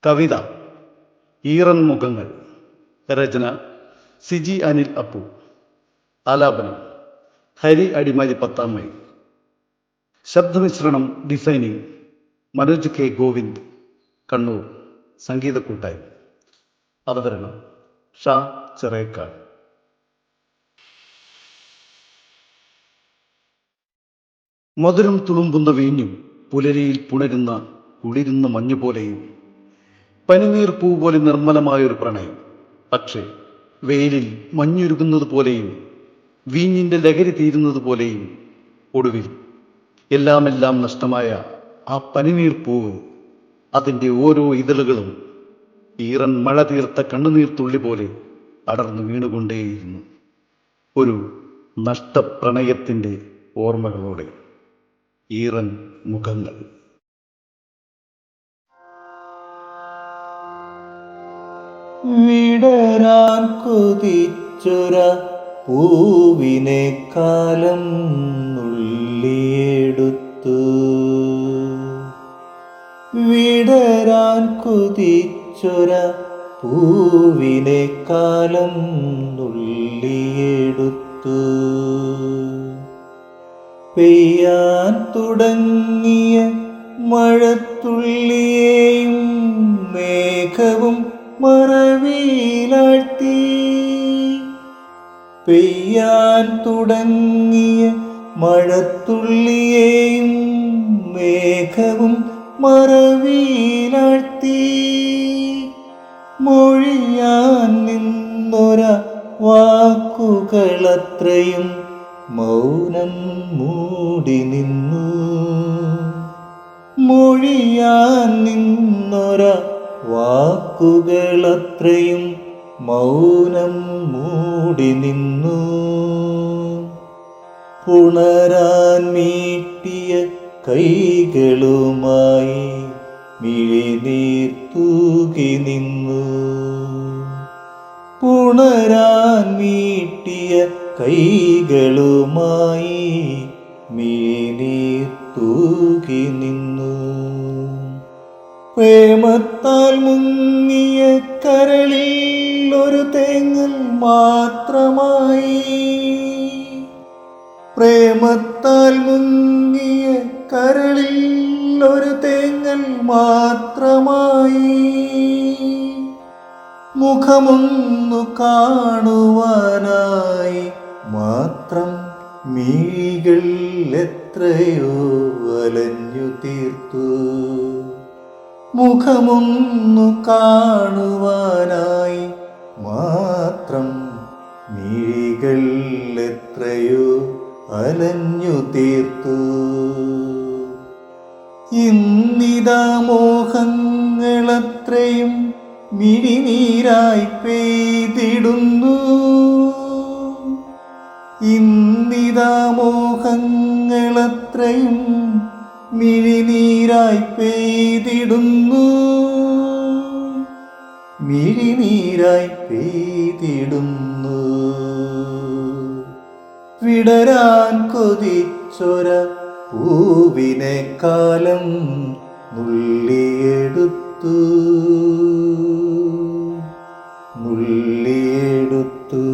കവിത ഈറൻ മുഖങ്ങൾ. രചന സിജി അനിൽ അപ്പു. ആലാപനം ഹരി അടിമാലി 10ാം മൈൽ. ശബ്ദമിശ്രണം ഡിസൈനിങ് മനോജ് കെ ഗോവിന്ദ്, കണ്ണൂർ സംഗീത കൂട്ടായ്മ. അവതരണം ഷാ ചിറേക്കാട്. മധുരം തുളുമ്പുന്ന വീഞ്ഞും പുലരിയിൽ പുണരുന്ന കുളിരുന്ന മഞ്ഞുപോലെയും പനിനീർ പൂ പോലെ നിർമ്മലമായൊരു പ്രണയം. പക്ഷേ വെയിലിൽ മഞ്ഞുരുകുന്നത് പോലെയും വീഞ്ഞിൻ്റെ ലഹരി തീരുന്നത് പോലെയും ഒടുവിൽ എല്ലാം നഷ്ടമായ ആ പനിനീർ പൂവ്, അതിൻ്റെ ഓരോ ഇതളുകളും ഈറൻ മഴ തീർത്ത കണ്ണുനീർ തുള്ളി പോലെ അടർന്നു വീണുകൊണ്ടേയിരുന്നു. ഒരു നഷ്ടപ്രണയത്തിൻ്റെ ഓർമ്മകളോടെ. ഈറൻ മുഖങ്ങൾ. വിടരാൻ കൊതിച്ചൊര പൂവിനെ കാലം നുള്ളിയെടുത്തു. വിടരാൻ കൊതിച്ചൊര പൂവിനെ കാലം നുള്ളിയെടുത്തു. പെയ്യാൻ തുടങ്ങിയ മഴത്തുള്ളിയെയും മേഘവും മറവിയിലാഴ്ത്തി. പെയ്യാൻ തുടങ്ങിയ മഴത്തുള്ളിയെയും മേഘവും മറവിയിലാഴ്ത്തി. മൊഴിയാൻ നിന്നൊര വാക്കുകളത്രയും മൗനം മൂടി നിന്നു. മൊഴിയാൻ നിന്നൊര വാക്കുകളത്രയും മൗനം മൂടി നിന്നു. പുണരാൻ മീട്ടിയ കൈകളുമായി മിഴിനീർ തൂകി നിന്നു. പുണരാൻ മീട്ടിയ കൈകളുമായി മിഴിനീർ തൂകി നിന്നു. പ്രേമത്താൽ മുങ്ങിയ കരളിൽ ഒരു തേങ്ങൽ മാത്രമായി. പ്രേമത്താൽ മുങ്ങിയ കരളിൽ ഒരു തേങ്ങൽ മാത്രമായി. മുഖമൊന്നു കാണുവാനായി മാത്രം മിഴികൾ എത്രയോ അലഞ്ഞു തീർത്തു. മുഖമൊന്നു കാണുവാനായി മാത്രം മിഴികൾ എത്രയോ അലഞ്ഞു തീർത്തു. ഇന്നിതാ മോഹങ്ങളത്രയും മിഴിനീരായി പെയ്തിടുന്നു. ഇന്നിതാ മോഹങ്ങളത്രയും മിഴിനീരായി പെയ്തിടുന്നു. മിഴിനീരായി പെയ്തിടുന്നു. വിടരാൻ കൊതിച്ചൊര പൂവിനെ കാലം നുള്ളിയെടുത്തു. നുള്ളിയെടുത്തു.